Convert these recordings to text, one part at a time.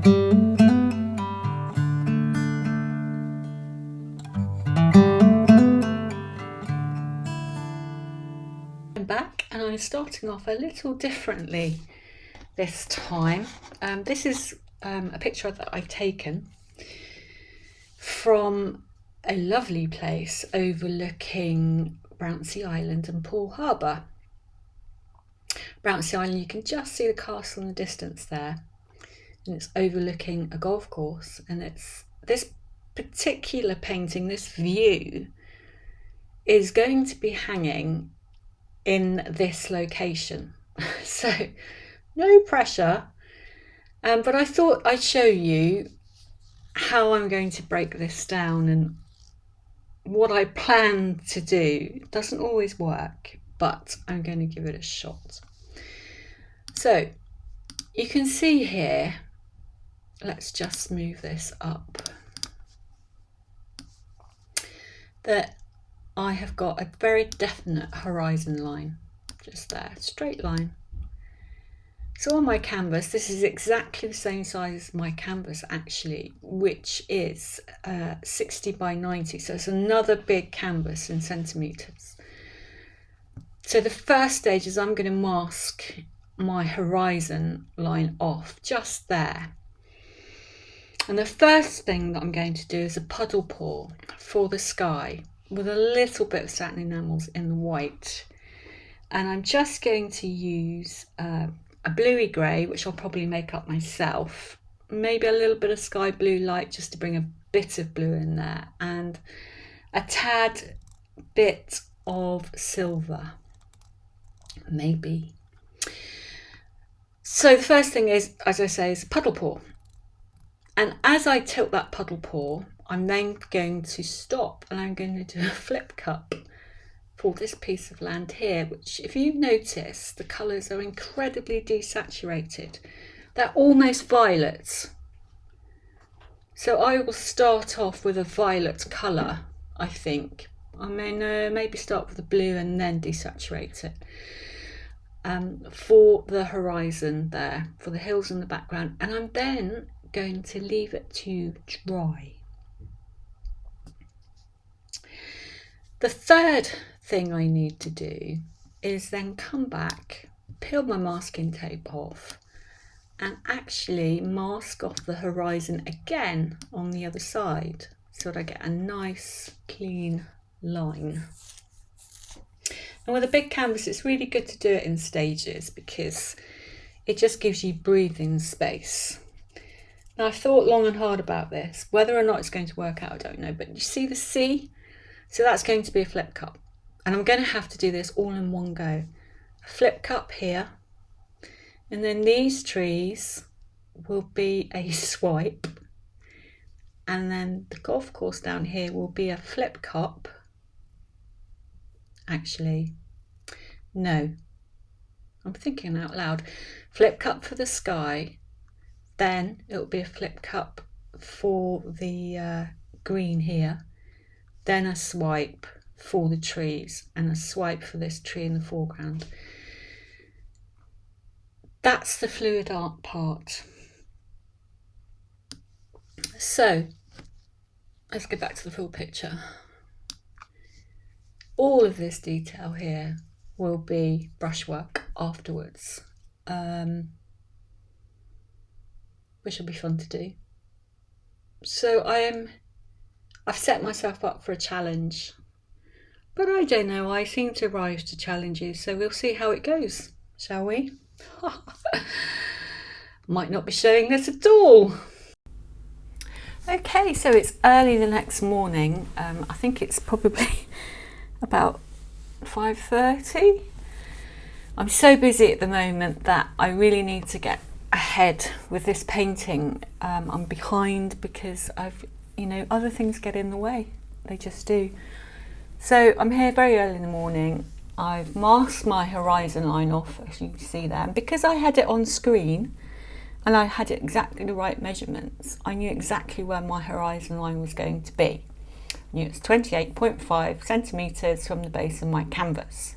I'm back and I'm starting off a little differently this time. This is a picture that I've taken from a lovely place overlooking Brownsea Island and Poole Harbour. Brownsea Island, you can just see the castle in the distance there, and it's overlooking a golf course, and it's this particular painting, this view is going to be hanging in this location. So no pressure, but I thought I'd show you how I'm going to break this down and what I plan to do. It doesn't always work, but I'm going to give it a shot. So you can see here, let's just move this up, that I have got a very definite horizon line, just there, straight line. So on my canvas, this is exactly the same size as my canvas actually, which is 60 by 90. So it's another big canvas in centimetres. So the first stage is I'm going to mask my horizon line off just there. And the first thing that I'm going to do is a puddle pour for the sky with a little bit of satin enamels in the white. And I'm just going to use a bluey grey, which I'll probably make up myself, maybe a little bit of sky blue light just to bring a bit of blue in there, and a tad bit of silver, maybe. So the first thing is, as I say, is a puddle pour. And as I tilt that puddle pour, I'm then going to stop and I'm going to do a flip cup for this piece of land here, which, if you notice, the colours are incredibly desaturated. They're almost violet. So I will start off with a violet colour, I think. I mean, maybe start with the blue and then desaturate it. For the horizon there, for the hills in the background. And I'm then going to leave it to dry. The third thing I need to do is then come back, peel my masking tape off, and actually mask off the horizon again on the other side so that I get a nice clean line. And with a big canvas, it's really good to do it in stages because it just gives you breathing space. Now, I've thought long and hard about this. Whether or not it's going to work out, I don't know. But you see the sea? So that's going to be a flip cup. And I'm going to have to do this all in one go. A flip cup here. And then these trees will be a swipe. And then the golf course down here will be a flip cup. Actually, no. I'm thinking out loud. Flip cup for the sky. Then it will be a flip cup for the green here. Then a swipe for the trees and a swipe for this tree in the foreground. That's the fluid art part. So let's go back to the full picture. All of this detail here will be brushwork afterwards, which will be fun to do. So I've set myself up for a challenge, but I don't know, I seem to rise to challenges, so we'll see how it goes, shall we? Might not be showing this at all. Okay, so it's early the next morning. I think it's probably about 5:30. I'm so busy at the moment that I really need to get ahead with this painting. I'm behind because other things get in the way. They just do. So I'm here very early in the morning. I've masked my horizon line off, as you can see there. And because I had it on screen and I had exactly the right measurements, I knew exactly where my horizon line was going to be. I knew it's 28.5 centimetres from the base of my canvas.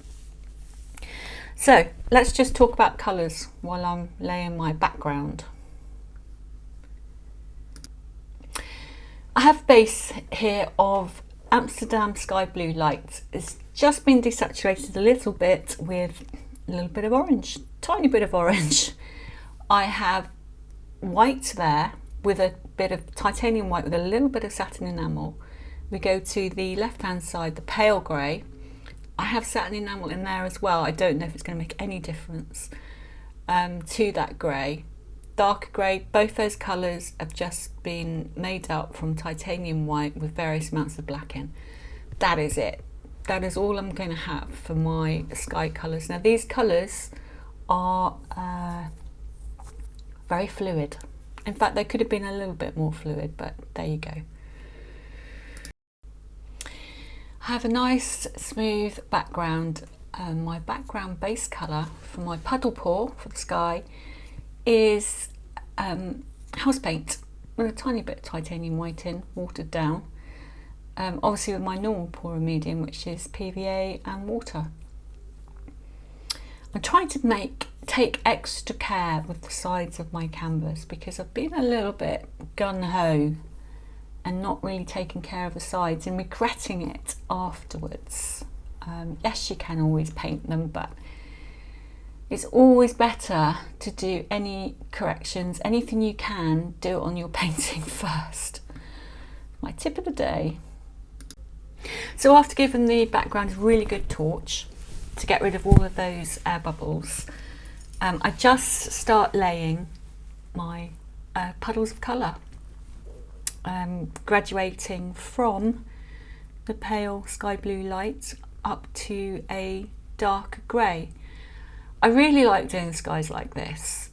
So let's just talk about colours while I'm laying my background. have a base here of Amsterdam Sky Blue Light. It's just been desaturated a little bit with a little bit of orange, tiny bit of orange. I have white there with a bit of titanium white with a little bit of satin enamel. We go to the left hand side, the pale grey. I have satin enamel in there as well. I don't know if it's going to make any difference to that grey. Darker grey, both those colours have just been made up from titanium white with various amounts of black in. That is it. That is all I'm going to have for my sky colours. Now these colours are very fluid. In fact, they could have been a little bit more fluid, but there you go. I have a nice smooth background. My background base colour for my Puddle Pour for the sky is house paint with a tiny bit of titanium white in, watered down. Obviously with my normal pourer medium, which is PVA and water. I'm trying to take extra care with the sides of my canvas because I've been a little bit gung-ho and not really taking care of the sides and regretting it afterwards. Yes, you can always paint them, but it's always better to do any corrections, anything you can, do it on your painting first. My tip of the day. So after giving the background a really good torch to get rid of all of those air bubbles, I just start laying my puddles of colour, graduating from the pale sky blue light up to a dark grey. I really like doing skies like this.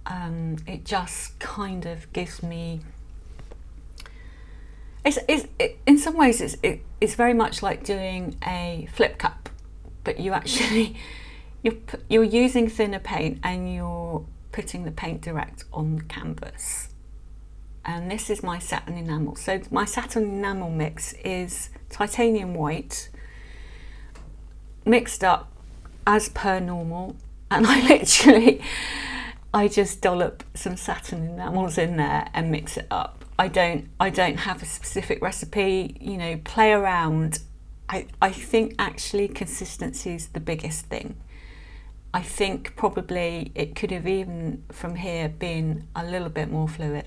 It just kind of gives me, in some ways it's very much like doing a flip cup, but you actually you're using thinner paint and you're putting the paint direct on the canvas. And this is my satin enamel. So my satin enamel mix is titanium white mixed up as per normal, and I just dollop some satin enamels in there and mix it up. I don't have a specific recipe, you know, play around. I think actually consistency is the biggest thing. I think probably it could have even from here been a little bit more fluid.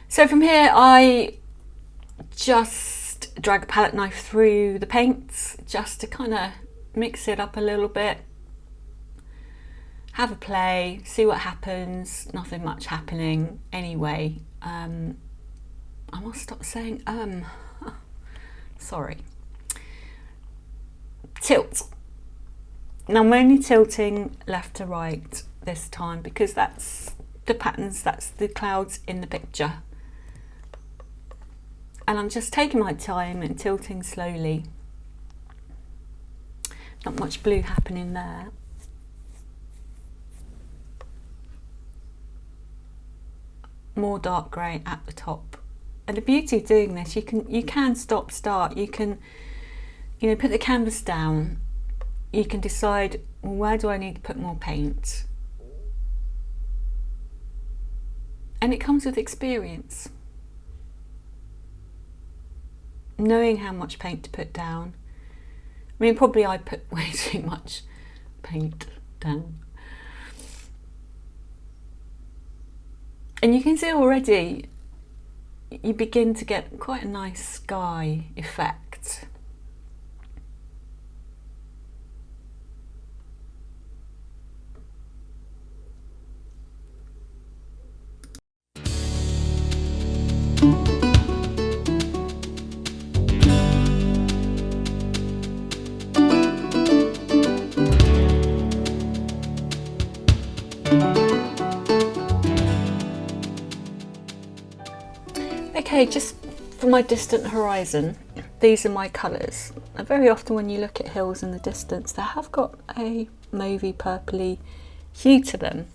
So from here I just drag a palette knife through the paints just to kind of mix it up a little bit, have a play, see what happens. Nothing much happening anyway. I must stop saying sorry. Tilt. Now I'm only tilting left to right this time because that's the patterns, that's the clouds in the picture. And I'm just taking my time and tilting slowly. Not much blue happening there. More dark grey at the top. And the beauty of doing this, you can stop, start. You can, you know, put the canvas down. You can decide, well, where do I need to put more paint? And it comes with experience. Knowing how much paint to put down. I mean, probably I put way too much paint down. And you can see already, you begin to get quite a nice sky effect. Okay, just for my distant horizon, these are my colours. And very often when you look at hills in the distance, they have got a mauvey purpley hue to them.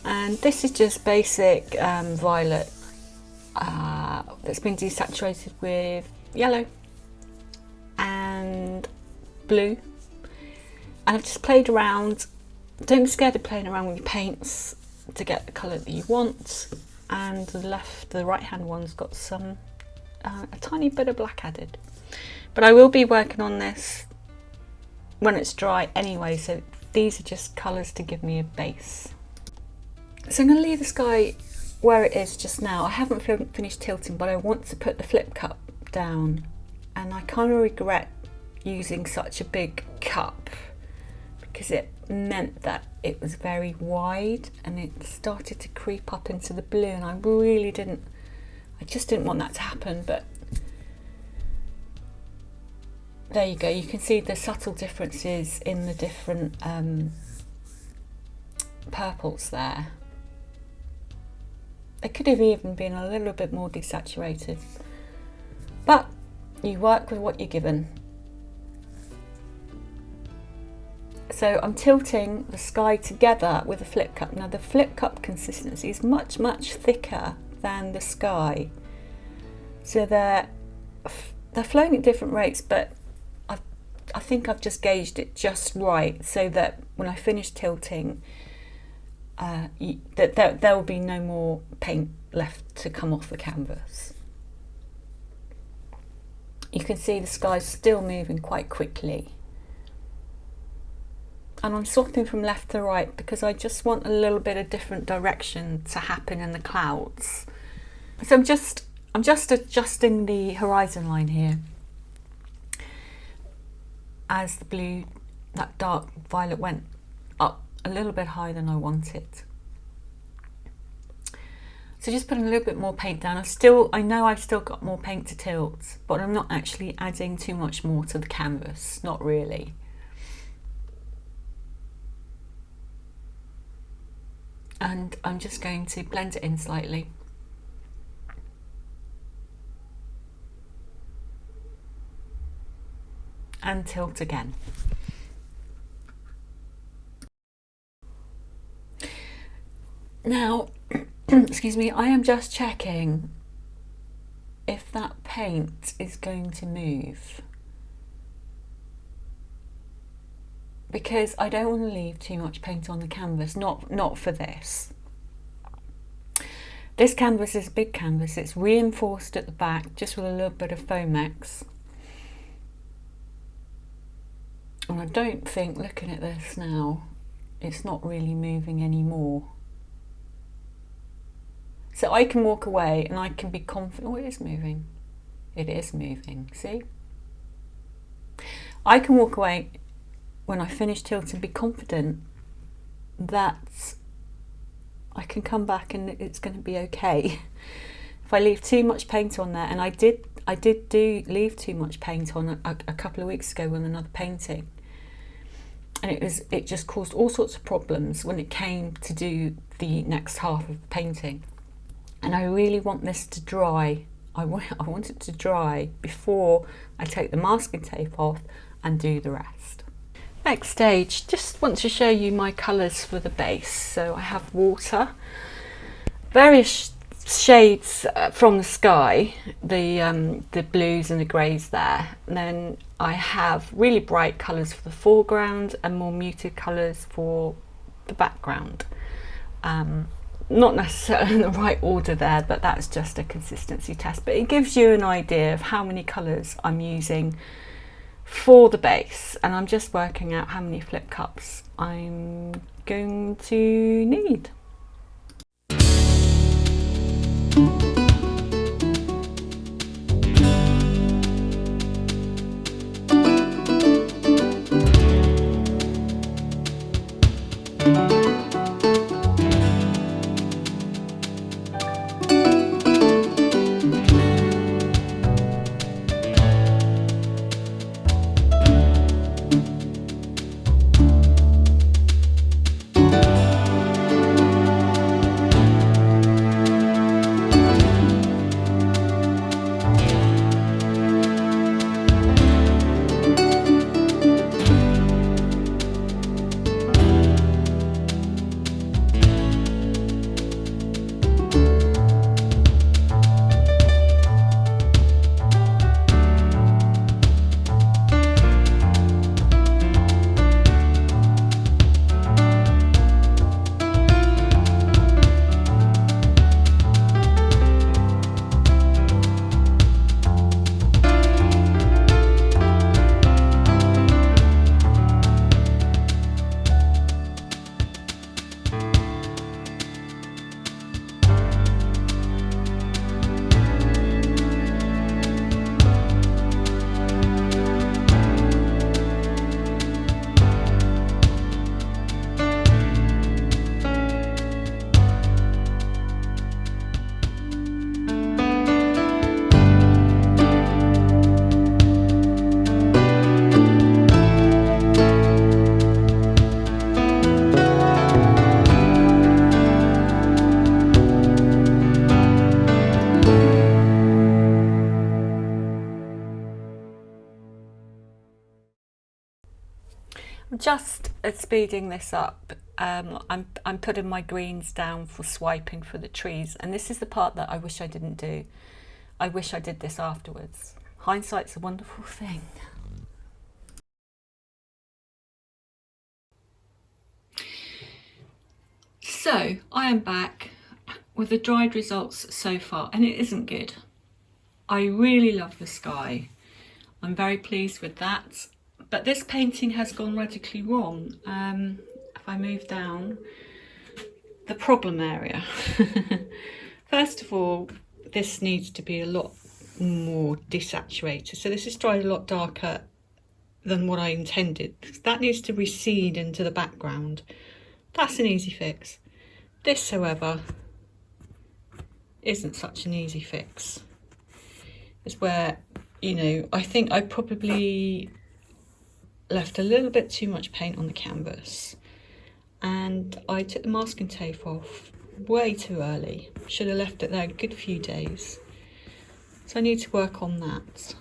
And this is just basic violet that's been desaturated with yellow and blue. And I've just played around. Don't be scared of playing around with your paints to get the colour that you want. and the right hand one's got some a tiny bit of black added. But I will be working on this when it's dry anyway, so these are just colours to give me a base. So I'm going to leave the sky where it is just now. I haven't finished tilting, but I want to put the flip cup down, and I kind of regret using such a big cup because it meant that it was very wide and it started to creep up into the blue, and I just didn't want that to happen. But there you go, you can see the subtle differences in the different purples there. It could have even been a little bit more desaturated, but you work with what you're given. So I'm tilting the sky together with a flip cup. Now the flip cup consistency is much, much thicker than the sky. So they're flowing at different rates, but I think I've just gauged it just right so that when I finish tilting, that there will be no more paint left to come off the canvas. You can see the sky's still moving quite quickly. And I'm swapping from left to right because I just want a little bit of different direction to happen in the clouds. So I'm just adjusting the horizon line here as the blue, that dark violet, went up a little bit higher than I wanted. So just putting a little bit more paint down. I know I've still got more paint to tilt, but I'm not actually adding too much more to the canvas, not really. And I'm just going to blend it in slightly. And tilt again. Now, excuse me, I am just checking if that paint is going to move, because I don't want to leave too much paint on the canvas, not for this. This canvas is a big canvas, it's reinforced at the back just with a little bit of Foamex. And I don't think, looking at this now, it's not really moving anymore. So I can walk away and I can be confident. Oh, it is moving. It is moving, see? I can walk away when I finish tilting and be confident that I can come back and it's going to be okay. If I leave too much paint on there, and I did leave too much paint on a couple of weeks ago with another painting, and it just caused all sorts of problems when it came to do the next half of the painting. And I really want this to dry. I want it to dry before I take the masking tape off and do the rest. Next stage, just want to show you my colours for the base. So I have water, various shades from the sky, the blues and the greys there. And then I have really bright colours for the foreground and more muted colours for the background. Not necessarily in the right order there, but that's just a consistency test. But it gives you an idea of how many colours I'm using for the base, and I'm just working out how many flip cups I'm going to need. just speeding this up. I'm putting my greens down for swiping for the trees, and this is the part that I wish I didn't do. I wish I did this afterwards. Hindsight's a wonderful thing. So I am back with the dried results so far, and it isn't good. I really love the sky. I'm very pleased with that, but this painting has gone radically wrong. If I move down, the problem area. First of all, this needs to be a lot more desaturated. So this is dried a lot darker than what I intended. That needs to recede into the background. That's an easy fix. This, however, isn't such an easy fix. It's where, you know, I think I probably left a little bit too much paint on the canvas, and I took the masking tape off way too early. Should have left it there a good few days. So I need to work on that.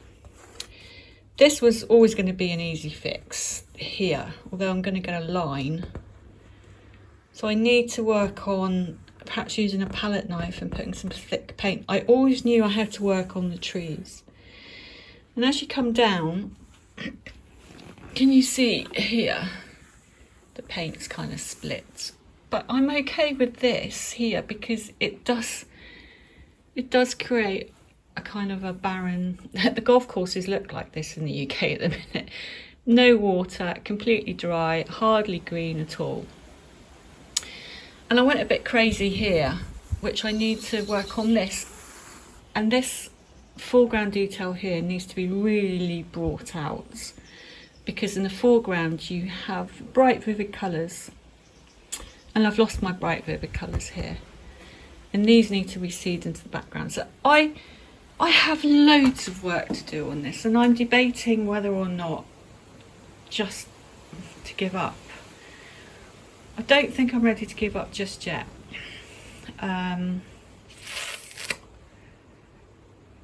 This was always going to be an easy fix here, although I'm going to get a line. So I need to work on perhaps using a palette knife and putting some thick paint. I always knew I had to work on the trees. And as you come down, can you see here, the paint's kind of split. But I'm okay with this here because it does create a kind of a barren, the golf courses look like this in the UK at the minute. No water, completely dry, hardly green at all. And I went a bit crazy here, which I need to work on this. And this foreground detail here needs to be really brought out, because in the foreground you have bright vivid colours, and I've lost my bright vivid colours here. And these need to recede into the background. So I have loads of work to do on this, and I'm debating whether or not just to give up. I don't think I'm ready to give up just yet.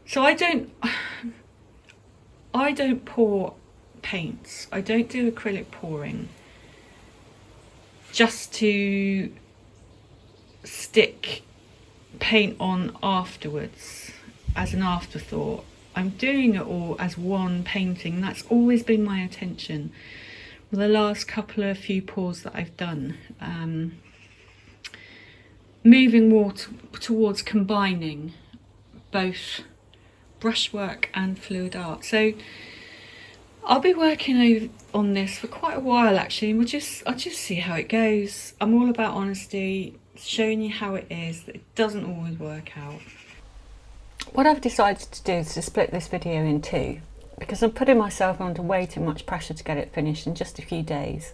So I don't pour paints. I don't do acrylic pouring just to stick paint on afterwards as an afterthought. I'm doing it all as one painting. That's always been my intention. The last few pours that I've done, moving more towards combining both brushwork and fluid art. So I'll be working on this for quite a while actually, and I'll just see how it goes. I'm all about honesty, showing you how it is. That it doesn't always work out. What I've decided to do is to split this video in two, because I'm putting myself under way too much pressure to get it finished in just a few days.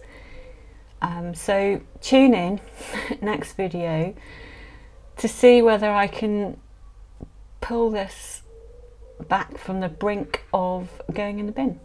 So tune in next video to see whether I can pull this back from the brink of going in the bin.